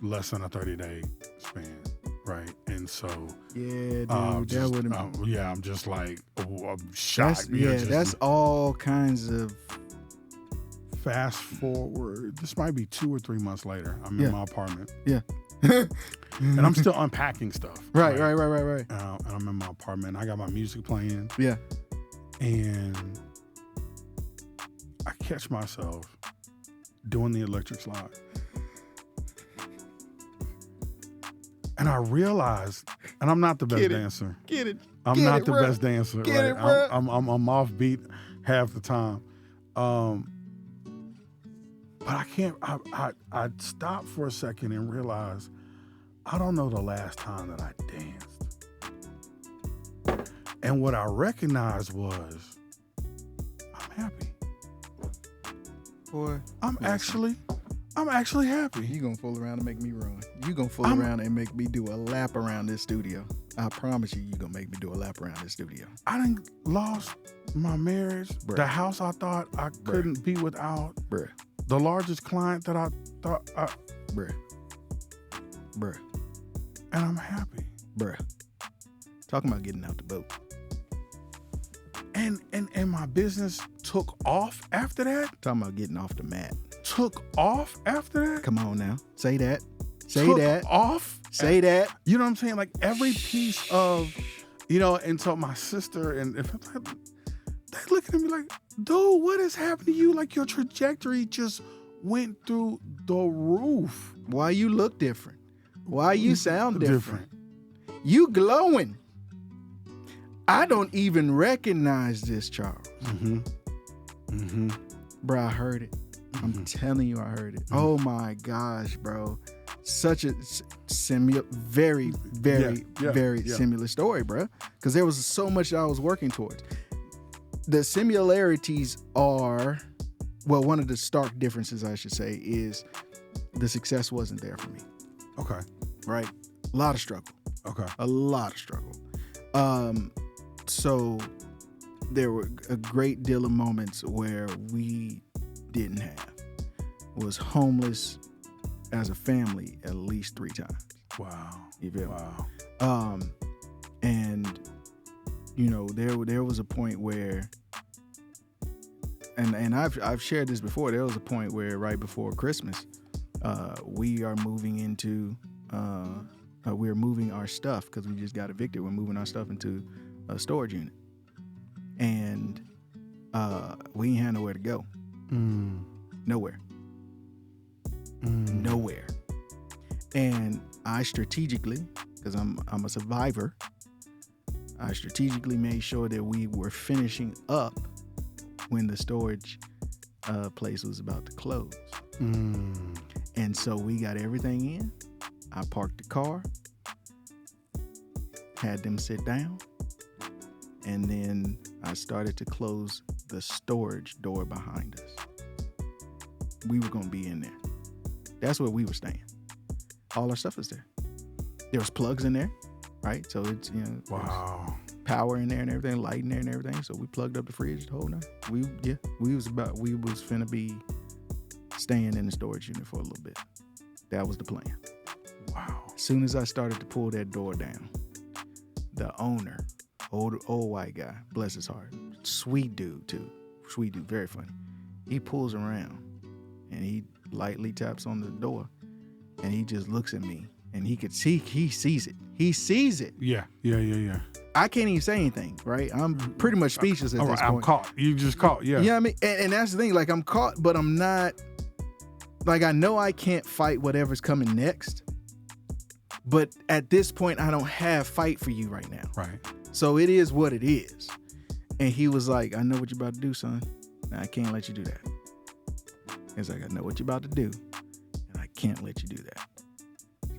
less than a 30-day span, right? And so Yeah, dude, that would have. I'm just like, I'm shocked. That's all kinds of. Fast forward, this might be 2 or 3 months later. I'm in my apartment. Yeah. And I'm still unpacking stuff. Right. And I'm in my apartment. I got my music playing. Yeah. And I catch myself doing the electric slide. And I realized, and I'm not the best dancer. Get it. I'm not the best dancer. Get it, bro. I'm offbeat half the time. But I can't, I stopped for a second and realized I don't know the last time that I danced. And what I recognized was I'm happy. Boy, I'm actually happy. You gonna fool around and make me ruin. You gonna fool around and make me do a lap around this studio. I promise you gonna make me do a lap around this studio. I done lost my marriage, the house I thought I couldn't be without, the largest client that I thought Bruh. And I'm happy. Talking about getting out the boat. And my business took off after that. Talking about getting off the mat. Took off after that. Come on now. Say that. Say took that. Off. Say that. You know what I'm saying? Like every piece of, you know, and so my sister and if they looking at me like, dude, what has happened to you? Like your trajectory just went through the roof. Why you look different? Why you sound different? You glowing. I don't even recognize this, Charles. Bro, I heard it. I'm telling you, I heard it. Oh my gosh, bro. Such a very similar story, bro. Because there was so much that I was working towards. The similarities are, well, one of the stark differences, I should say, is the success wasn't there for me. Okay. Right? A lot of struggle. Okay. A lot of struggle. So there were a great deal of moments where we didn't have. Was homeless, as a family at least 3 times. Wow. You feel me? Wow. And you know, there was a point where, and I've shared this before. There was a point where right before Christmas, we are moving into we're moving our stuff because we just got evicted. We're moving our stuff into a storage unit, and we ain't had nowhere to go. Nowhere. Nowhere. And I strategically, because I'm a survivor, I strategically made sure that we were finishing up when the storage place was about to close. And so we got everything in. I parked the car, had them sit down, and then I started to close the storage door behind us. We were going to be in there. That's where we were staying. All our stuff was there. There was plugs in there, right? So it's, you know, Wow. power in there and everything, light in there and everything. So we plugged up the fridge the whole night. We was finna be staying in the storage unit for a little bit. That was the plan. Wow. As soon as I started to pull that door down, the owner, old white guy, bless his heart, sweet dude too, sweet dude, very funny. He pulls around and he lightly taps on the door, and he just looks at me, and he sees it. He sees it. Yeah. I can't even say anything, right? I'm pretty much speechless at this point. I'm caught. You just caught. Yeah. You know what I mean? And that's the thing. Like, I'm caught, but I'm not. Like, I know I can't fight whatever's coming next. But at this point, I don't have fight for you right now. Right. So it is what it is. And he was like, I know what you're about to do, son. And I can't let you do that. He's like, I know what you're about to do. And I can't let you do that.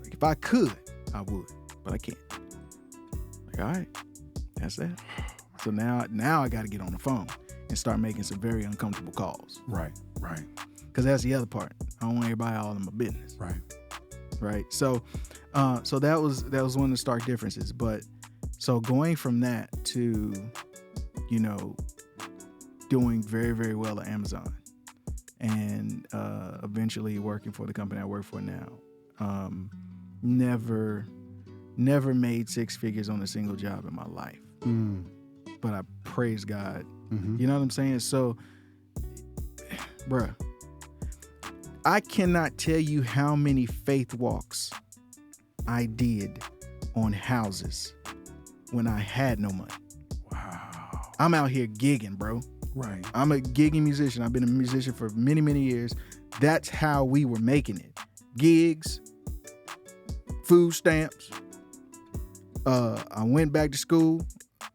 Like, if I could, I would. But I can't. Like, all right. That's that. So now I got to get on the phone and start making some very uncomfortable calls. Right. Because that's the other part. I don't want everybody all in my business. Right. So that was one of the stark differences. But so going from that to, you know, doing very, very well at Amazon, and eventually working for the company I work for now, never made 6 figures on a single job in my life. But I praise God. You know what I'm saying? So, bruh, I cannot tell you how many faith walks I did on houses when I had no money. Wow. I'm out here gigging, bro. Right. I'm a gigging musician. I've been a musician for many, many years. That's how we were making it. Gigs, food stamps. I went back to school,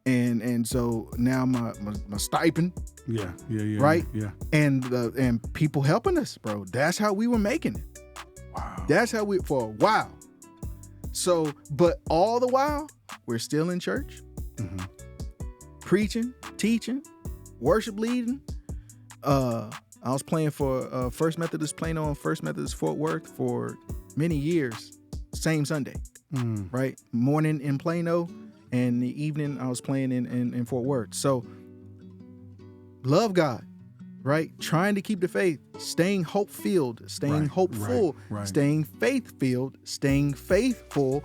and so now my stipend. Yeah. Right? Yeah. And people helping us, bro. That's how we were making it. Wow. That's how we, for a while. So, but all the while, we're still in church, preaching, teaching, worship leading. I was playing for First Methodist Plano and First Methodist Fort Worth for many years, same Sunday, right? Morning in Plano, and the evening I was playing in Fort Worth. So, love God, right? Trying to keep the faith, staying hope-filled, staying hopeful, staying faith-filled, staying faithful.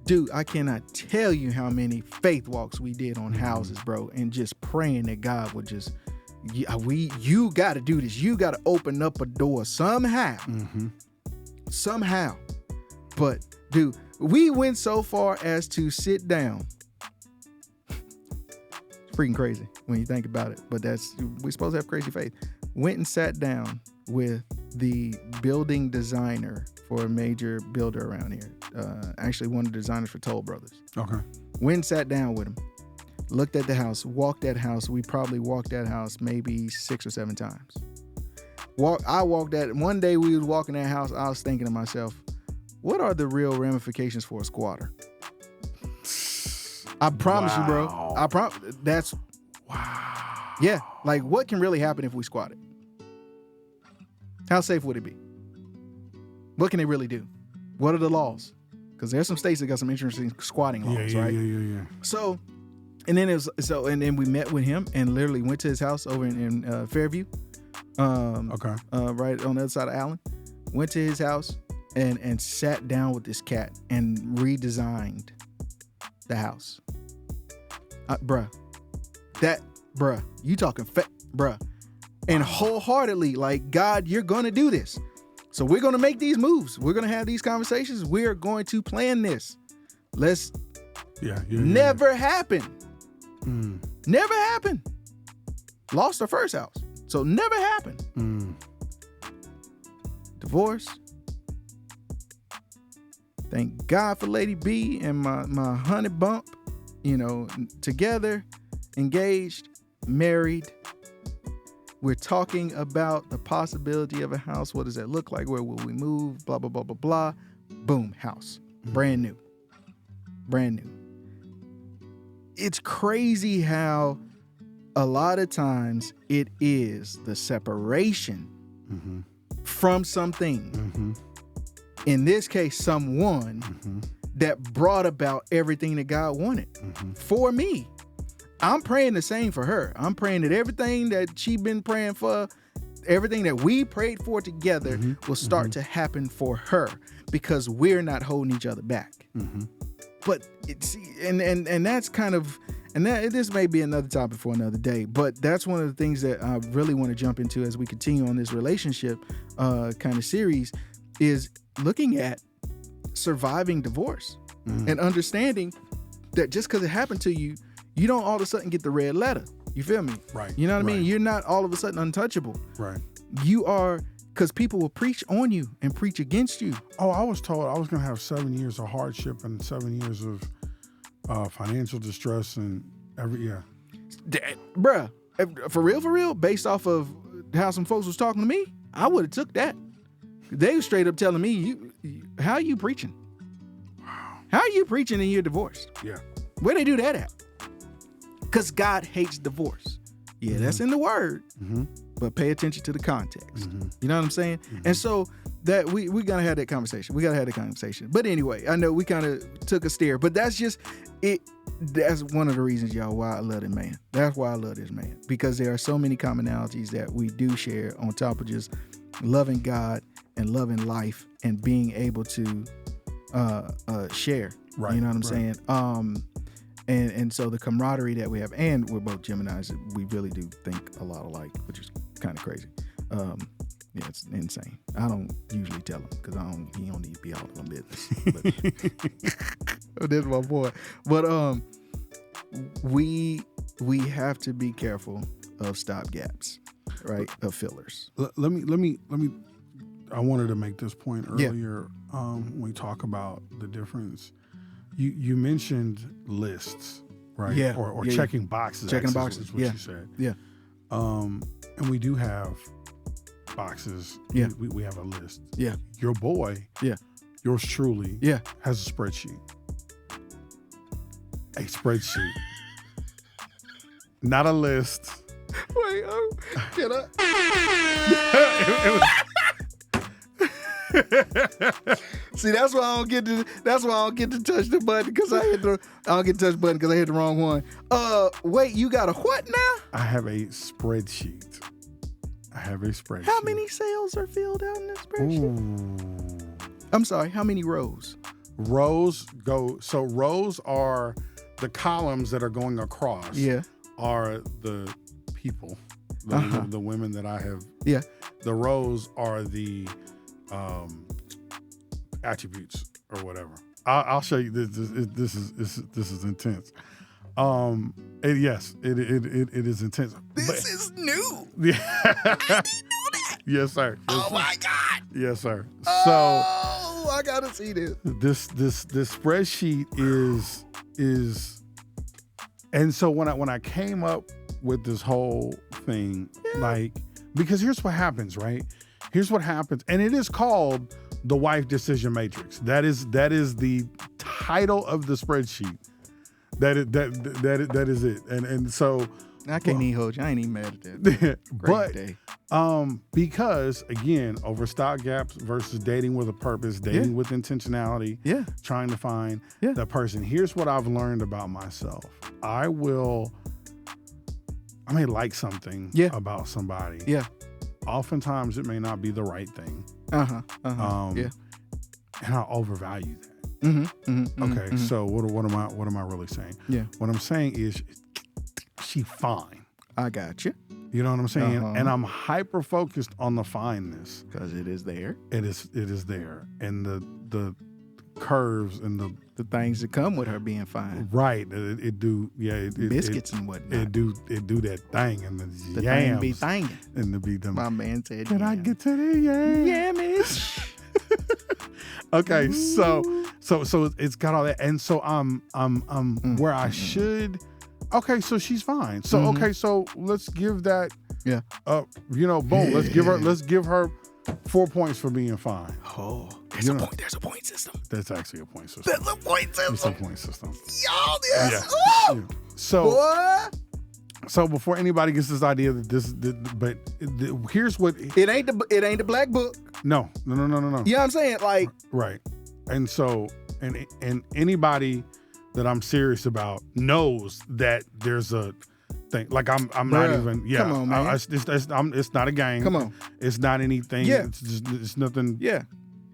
Dude, I cannot tell you how many faith walks we did on houses, bro, and just praying that God would just, you got to do this. You got to open up a door somehow. Somehow. But, dude, we went so far as to sit down. It's freaking crazy when you think about it, but we're supposed to have crazy faith. Went and sat down with the building designer for a major builder around here. Actually, one of the designers for Toll Brothers. Okay. Went and sat down with him. Looked at the house, walked that house. We probably walked that house maybe 6 or 7 times. I walked that. One day we was walking that house. I was thinking to myself, what are the real ramifications for a squatter? I promise you, bro. That's wow. Yeah. Like, what can really happen if we squat it? How safe would it be? What can they really do? What are the laws? Because there's some states that got some interesting squatting laws, right? Yeah. So, and then we met with him and literally went to his house over in Fairview. Right on the other side of Allen. went to his house and sat down with this cat and redesigned the house. Bruh, you talking bruh. And wholeheartedly, like, God, you're going to do this. So we're going to make these moves. We're going to have these conversations. We're going to plan this. Never happened. Never happened. Lost her first house. So never happened. Divorce. Thank God for Lady B and my honey bump, together, engaged, married. We're talking about the possibility of a house. What does that look like? Where will we move? Blah, blah, blah, blah, blah. Boom, house. Brand new. It's crazy how a lot of times it is the separation from something. In this case, someone that brought about everything that God wanted for me. I'm praying the same for her. I'm praying that everything that she's been praying for, everything that we prayed for together will start to happen for her because we're not holding each other back. But that's kind of, this may be another topic for another day, but that's one of the things that I really want to jump into as we continue on this relationship kind of series is looking at surviving divorce and understanding that just because it happened to you, you don't all of a sudden get the red letter. You feel me? Right. You know what I mean? You're not all of a sudden untouchable. Right. You are, because people will preach on you and preach against you. Oh, I was told I was going to have 7 years of hardship and 7 years of financial distress and Bruh, for real, based off of how some folks was talking to me, I would have took that. They were straight up telling me, how are you preaching? How are you preaching and you're divorced? Yeah. Where they do that at? Because God hates divorce. Yeah, that's in the word, but pay attention to the context. You know what I'm saying? And so that we got to have that conversation. But anyway, I know we kind of took a stare, but that's just it. That's one of the reasons, y'all, why I love this man. That's why I love this man, because there are so many commonalities that we do share on top of just loving God and loving life and being able to share. Right. You know what I'm saying? And so the camaraderie that we have, and we're both Geminis, we really do think a lot alike, which is kind of crazy. Yeah, it's insane. I don't usually tell him because he don't need to be all in my business. But that's my boy. But we have to be careful of stopgaps, right? Of fillers. Let me. I wanted to make this point earlier when we talk about the difference. You mentioned lists, right? Yeah. Or checking boxes. Checking boxes. Is what you said. Yeah. And we do have boxes. Yeah. We have a list. Yeah. Your boy. Yeah. Yours truly. Yeah. Has a spreadsheet. A spreadsheet. Not a list. Wait, can I? See, that's why I don't get to touch the button because I don't get to touch the button because I hit the wrong one. Wait, you got a what now? I have a spreadsheet. How many cells are filled out in this spreadsheet? Ooh. I'm sorry, how many rows? Rows are the columns that are going across. Yeah. Are the people, the women that I have. Yeah. The rows are the attributes or whatever. I'll show you this. This is intense. Yes, it is intense. This is new. Yeah. I didn't know that. Yes, sir. Oh my God. Yes, sir. Oh, I gotta see this. This spreadsheet is, and so when I came up with this whole thing, because here's what happens, right? Here's what happens, and it is called the Wife Decision Matrix. That is the title of the spreadsheet. That is it. And so I can't even hold you. I ain't even mad at that. But day. Because again, over stop gaps versus dating with a purpose, dating with intentionality, trying to find that person. Here's what I've learned about myself. I may like something about somebody. Yeah. Oftentimes it may not be the right thing. Yeah. And I overvalue that. Okay, Mm-hmm. so what am I really saying? Yeah. What I'm saying is she fine. I got you. You know what I'm saying? And I'm hyper focused on the fineness. Because it is there. It is there. And the curves and the things that come with her being fine. Right. It do biscuits and whatnot. It do that thing and the thing yams. be thinging. And the be them. My man said, Can I get to the yams? Yammies. Okay, so it's got all that, and so I'm where I should. Okay, so she's fine. So okay, so let's give that. Yeah. Boom. Let's give her 4 points for being fine. Oh, there's a point system. That's actually a point system. There's a point system. It's a point system. Y'all, this. Yeah. Oh! Yeah. So. What? So before anybody gets this idea that here's what it ain't the black book. No. You know what I'm saying? Like right. And so and anybody that I'm serious about knows that there's a thing. Like I'm not even. Yeah. Come on, man. It's not a game. Come on. It's not anything. Yeah. It's nothing. Yeah.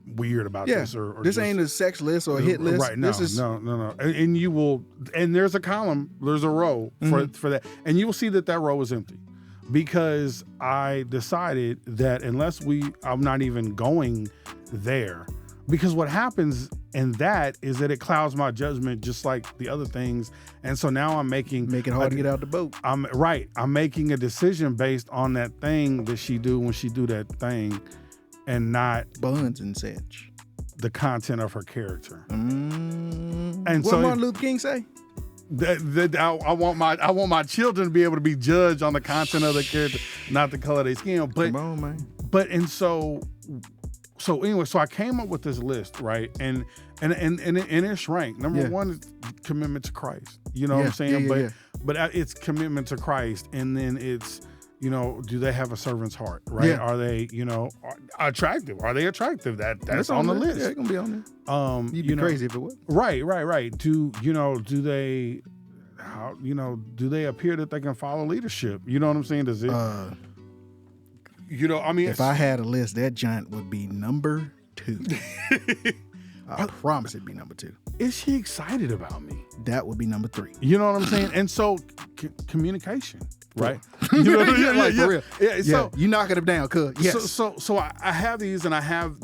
Weird about this or this just, ain't a sex list or a hit list. Right? No, this is, no. And you will. And there's a column. There's a row for that, and you will see that row is empty because I decided that unless I'm not even going there. Because what happens in that is that it clouds my judgment just like the other things. And so now I'm make it hard to get out the boat. I'm making a decision based on that thing that she do when she do that thing and not buns and such. The content of her character. And what so Martin Luther King say? I want my children to be able to be judged on the content of the character, not the color of their skin. But, come on, man. But and so anyway, so I came up with this list, right? And it's ranked. Number one is commitment to Christ. You know what I'm saying? But it's commitment to Christ, and then it's, do they have a servant's heart, right? Yeah. Are they, attractive? Are they attractive? That's on the list. Yeah, it's gonna be on there. You'd be crazy if it was. Right. Do they appear that they can follow leadership? You know what I'm saying? Does it? If I had a list, that giant would be number 2. I promise it'd be number 2. Is she excited about me? That would be number 3. You know what I'm saying? And so communication, right? For real. Yeah. So you knocking them down, cuz. Yes. So I have these, and I have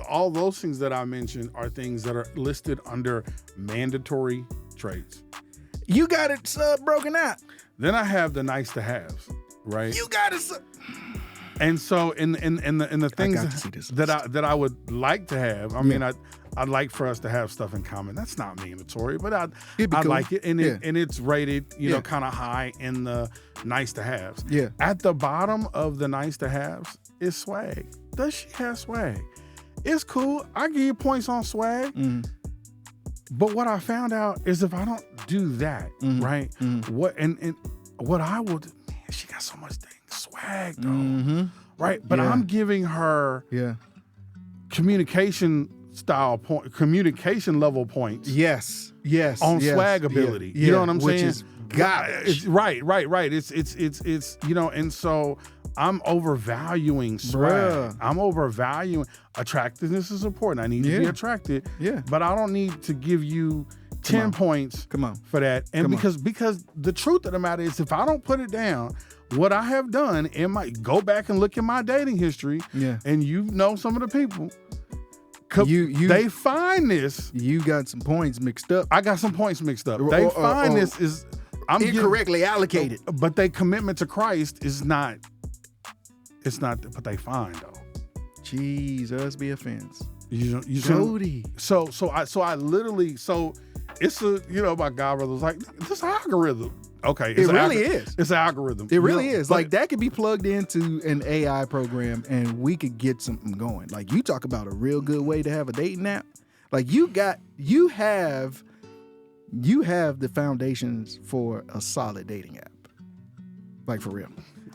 all those things that I mentioned are things that are listed under mandatory traits. You got it broken out. Then I have the nice to haves, right? You got it. And so in the things that I would like to have, I mean, I'd like for us to have stuff in common. That's not mandatory, but I cool. like it, and it's rated, kind of high in the nice to haves. Yeah. At the bottom of the nice to haves is swag. Does she have swag? It's cool. I give you points on swag. But what I found out is if I don't do that, right? What I will do, man, she got so much swag though, right? But I'm giving her communication level points. Yes. On swag ability. You know what I'm saying? Which is it's right. It's and so I'm overvaluing swag. Bruh. I'm overvaluing attractiveness is important. I need to be attracted. Yeah. But I don't need to give you 10 points for that. And because the truth of the matter is if I don't put it down, what I have done go back and look at my dating history, and some of the people, they find this. You got some points mixed up. I got some points mixed up. They find this is incorrectly allocated. But their commitment to Christ is not. It's not what they find though. Jesus be offense. Goady. So I literally it's my godbrother was like, this algorithm. Okay. It really is. It's an algorithm. It really is. Like that could be plugged into an AI program and we could get something going. Like you talk about a real good way to have a dating app. Like you have the foundations for a solid dating app. Like for real.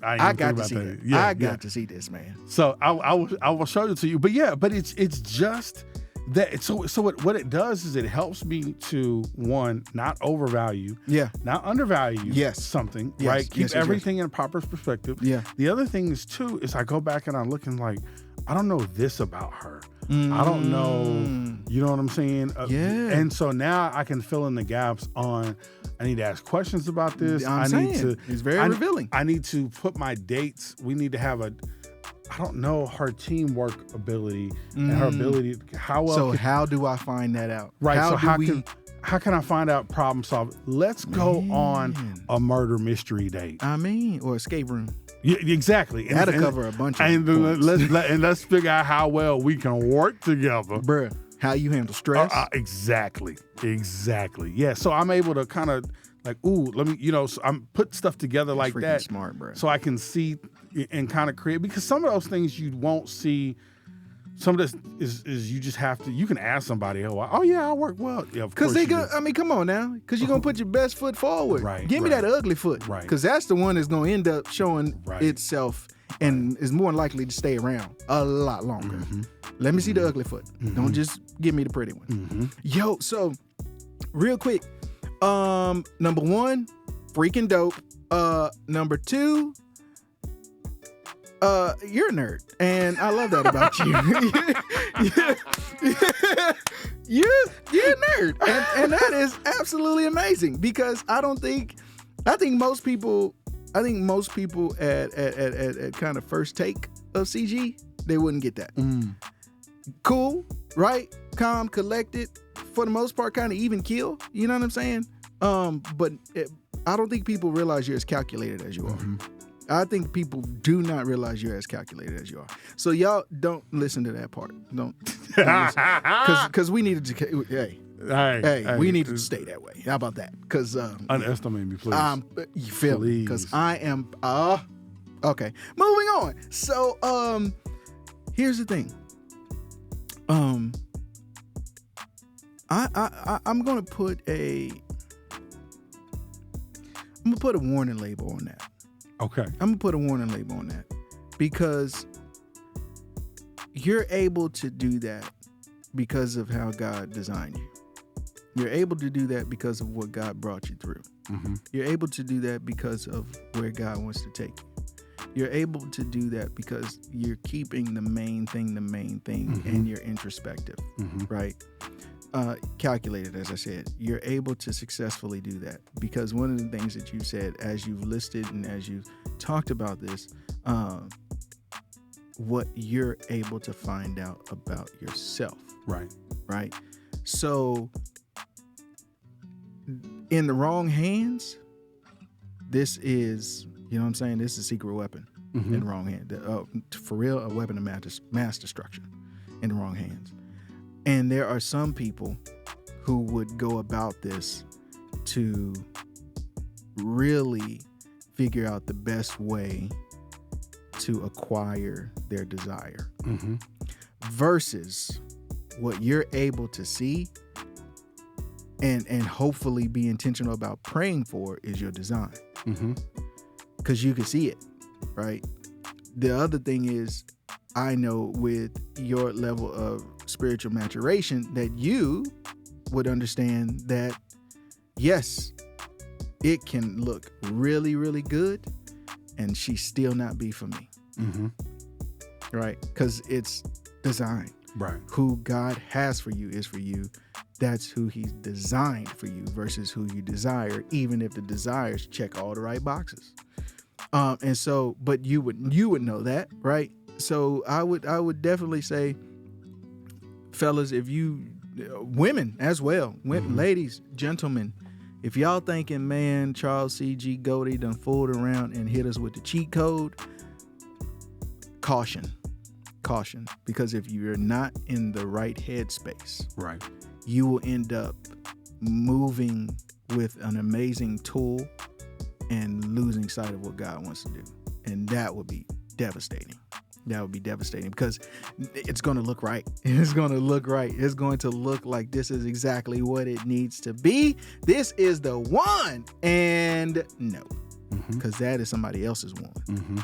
I got to see that. I got to see this, man. So I will show it to you. But it's just that. So what it does is it helps me to not overvalue, not undervalue something, right? Keep everything in a proper perspective. Yeah. The other thing is too is I go back and I'm looking like, I don't know this about her. I don't know, you know what I'm saying? Yeah. And so now I can fill in the gaps on, I need to ask questions about this. It's very revealing. I need to put my dates. We need to have I don't know her teamwork ability and her ability. How do I find that out? Right. How can I find out problem solve? Let's go on a murder mystery date. Or escape room. Yeah, exactly. That'll cover a bunch of points. Let's figure out how well we can work together. Bruh, how you handle stress. Exactly. Yeah. So I'm able to kind of like, let me, so I'm put stuff together like that. Smart, bro. So I can see and kind of create, because some of those things you won't see. Some of this is you just have to. You can ask somebody, oh yeah, I work well. Yeah, of course. Because come on now, because you're gonna put your best foot forward. Right. Give me that ugly foot. Right. Because that's the one that's gonna end up showing itself and is more likely to stay around a lot longer. Let me see the ugly foot. Don't just give me the pretty one. Yo, so real quick, number one, freaking dope. Number two, you're a nerd, and I love that about you. You're a nerd, and that is absolutely amazing, because I think most people at kind of first take of CG, they wouldn't get that. Cool, right? Calm, collected, for the most part, kind of even keel. You know what I'm saying? But I don't think people realize you're as calculated as you are. I think people do not realize you're as calculated as you are. So y'all don't listen to that part. Don't because we needed to. We needed to stay that way. How about that? Because underestimate me, please. You feel me? Because I am. Okay. Moving on. So here's the thing. I'm gonna put a warning label on that. Okay. I'm going to put a warning label on that, because you're able to do that because of how God designed you. You're able to do that because of what God brought you through. You're able to do that because of where God wants to take you. You're able to do that because you're keeping the main thing, and you're introspective, right? Calculated, as I said. You're able to successfully do that because one of the things that you said, as you've listed and as you've talked about this, what you're able to find out about yourself. Right. So in the wrong hands, this is, you know what I'm saying? This is a secret weapon in the wrong hand. For real, a weapon of mass destruction in the wrong hands. And there are some people who would go about this to really figure out the best way to acquire their desire versus what you're able to see and hopefully be intentional about praying for is your design. Because you can see it, right? The other thing is, I know with your level of spiritual maturation that you would understand that, yes, it can look really, really good and she still not be for me. Right? Because it's designed. Right. Who God has for you is for you. That's who he's designed for you versus who you desire, even if the desires check all the right boxes. And so, but you would know that, right? So I would definitely say, fellas, if you, women as well, ladies, gentlemen, if y'all thinking, man, Charles C.G. Goady done fooled around and hit us with the cheat code, caution, because if you're not in the right headspace, right, you will end up moving with an amazing tool and losing sight of what God wants to do, and that would be devastating. That would be devastating because it's going to look right. It's going to look right. It's going to look like this is exactly what it needs to be. This is the one. And no, because that is somebody else's one.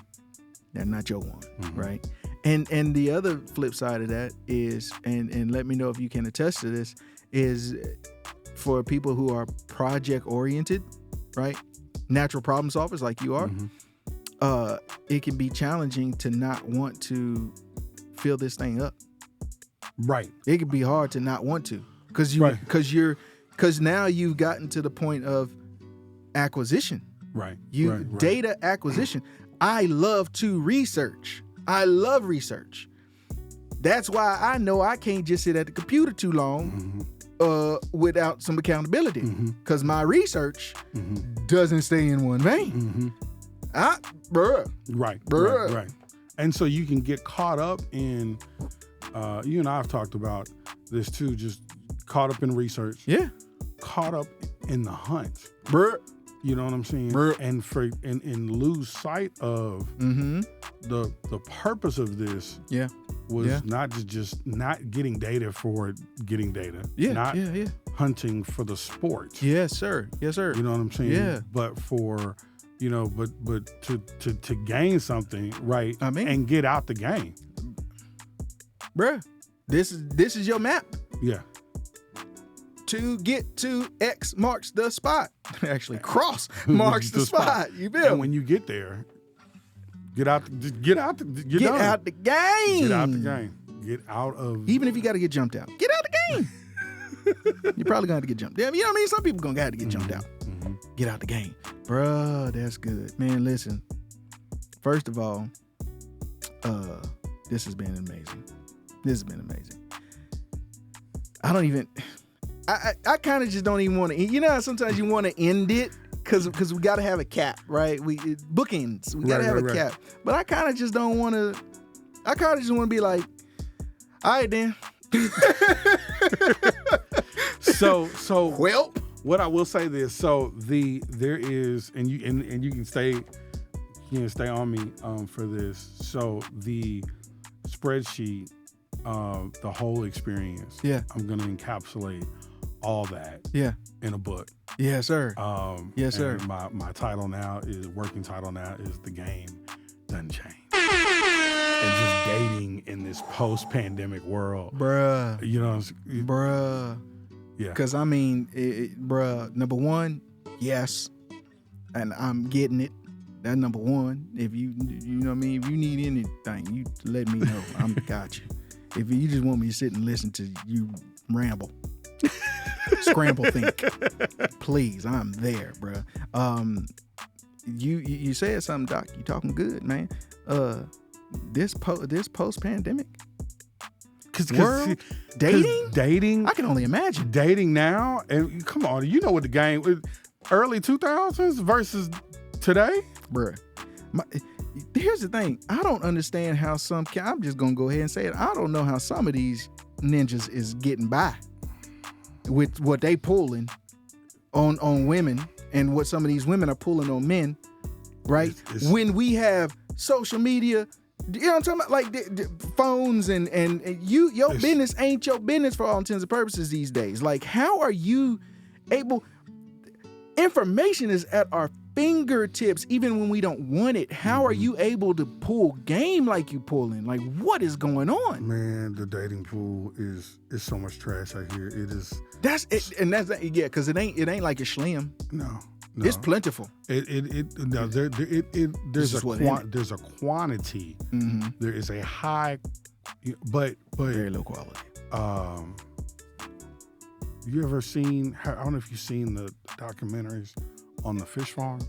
That's not your one, right? And the other flip side of that is, and let me know if you can attest to this, is for people who are project oriented, right? Natural problem solvers like you are. It can be challenging to not want to fill this thing up. Right. It could be hard to not want to, because now you've gotten to the point of acquisition. Right. Data acquisition. I love to research. I love research. That's why I know I can't just sit at the computer too long without some accountability, because my research doesn't stay in one vein. Right. And so you can get caught up in, you and I have talked about this too, just caught up in research. Yeah. Caught up in the hunt. You know what I'm saying? And lose sight of the purpose of this. Yeah. Was not just not getting data for getting data. Not hunting for the sport. Yes, sir. Yes, sir. You know what I'm saying? Yeah. But for, but to gain something, right? I mean, and get out the game. Bruh, this is your map. Yeah. To get to X marks the spot. Actually, cross marks the spot. You feel? And when you get there, get out the game. Get out the game. Get out of. Even if you got to get jumped out, get out the game. You're probably gonna have to get jumped. Yeah, you know what I mean. Some people gonna have to get jumped out. Get out the game, bruh. That's good, man. Listen. First of all, this has been amazing. I kind of just don't even want to. You know, sometimes you want to end it because we got to have a cap, right? Bookends. We got to have a cap. But I kind of just don't want to. I kind of just want to be like, all right, then. So well, what I will say this. So there is, and you can stay on me for this. So the spreadsheet, the whole experience. Yeah, I'm gonna encapsulate all that. Yeah, in a book. Yes, sir. Yes, sir. My working title now is The Game Doesn't Change. And just dating in this post-pandemic world. Bruh. You know, bruh. Yeah. Because, I mean, bruh, number one, yes. And I'm getting it. That's number one. If you know what I mean? If you need anything, you let me know. I'm got you. If you just want me to sit and listen to you ramble, scramble think, please, I'm there, bruh. You said something, Doc. You talking good, man. This post-pandemic world, dating, I can only imagine. Dating now, and come on, you know what the game, early 2000s versus today? Bruh. Here's the thing. I don't understand how I'm just going to go ahead and say it. I don't know how some of these ninjas is getting by with what they pulling on women and what some of these women are pulling on men, right? When we have social media, you know what I'm talking about? Like the phones and your business ain't your business for all intents and purposes these days. Like, how are you able? Information is at our fingertips, even when we don't want it. How are you able to pull game like you pulling? Like, what is going on? Man, the dating pool is so much trash out here. It is. That's it, and that's yeah, because it ain't like it's slim. No. It's plentiful. There's a quantity. Mm-hmm. There is a high, but very low quality. You ever seen? I don't know if you've seen the documentaries on the fish farms.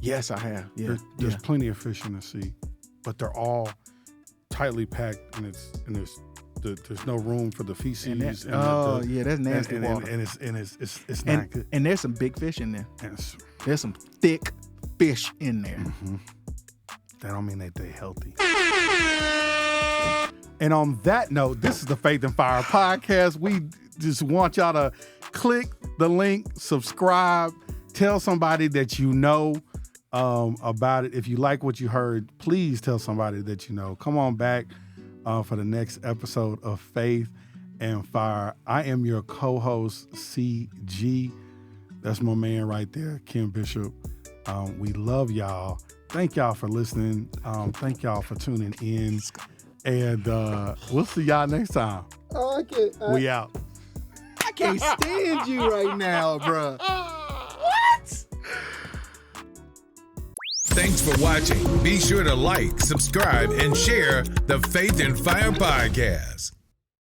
Yes, I have. Yeah, there's plenty of fish in the sea, but they're all tightly packed, and there's no room for the feces. That's nasty water. And it's not good. And there's some big fish in there. There's some thick fish in there. Mm-hmm. That don't mean that they're healthy. And on that note, this is the Faith and Fire podcast. We just want y'all to click the link, subscribe, tell somebody that you know about it. If you like what you heard, please tell somebody that you know. Come on back for the next episode of Faith and Fire. I am your co-host, CG. That's my man right there, Ken Bishop. We love y'all. Thank y'all for listening. Thank y'all for tuning in. And we'll see y'all next time. We out. I can't stand you right now, bruh. Thanks for watching. Be sure to like, subscribe, and share the Faith and Fire Podcast.